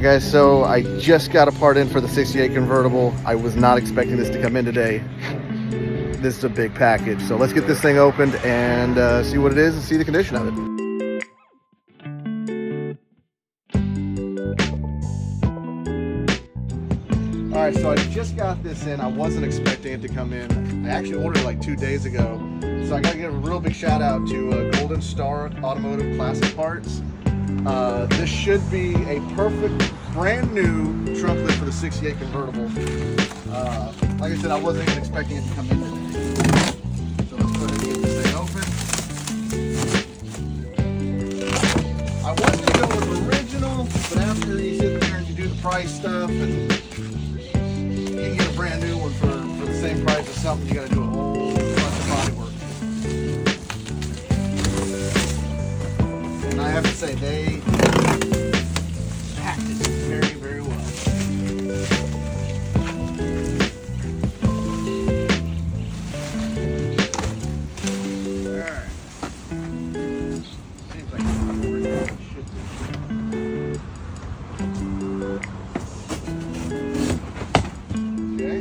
Guys, so I just got a part in for the 68 convertible. I was not expecting this to come in today. This is a big package, so let's get this thing opened and see what it is and see the condition of it. All right, so I just got this in. I wasn't expecting it to come in. I actually ordered it like 2 days ago, so I gotta give a real big shout out to Golden Star Automotive Classic Parts. This should be a perfect brand new trunk lid for the 68 convertible. Like I said, I wasn't even expecting it to come in today. So let's go ahead and get this thing open. I wanted to go with original, but after you sit there and you do the price stuff and you get a brand new one for the same price as something, you got to do a whole bunch of body work. And I have to say, they packed it very, very well. Alright. Seems like it should be. Okay.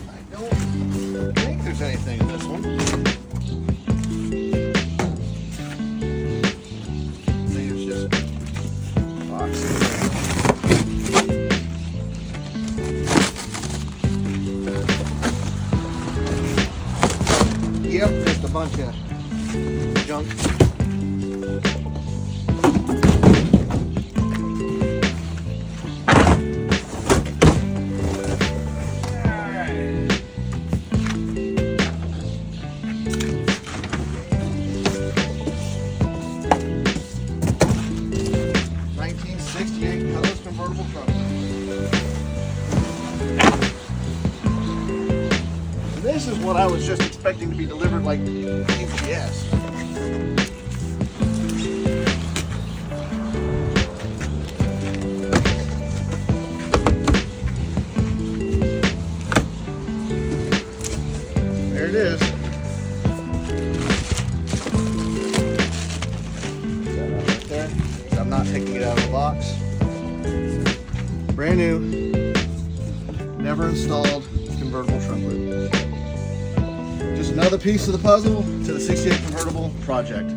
I don't think there's anything in this one. Yep, just a bunch of junk. Alright. 1968 Cutlass convertible truck. This is what I was just expecting to be delivered like UPS. There it is. Set that right there. So I'm not taking it out of the box. Brand new, never installed convertible trunk lid. Just another piece of the puzzle to the 68 convertible project.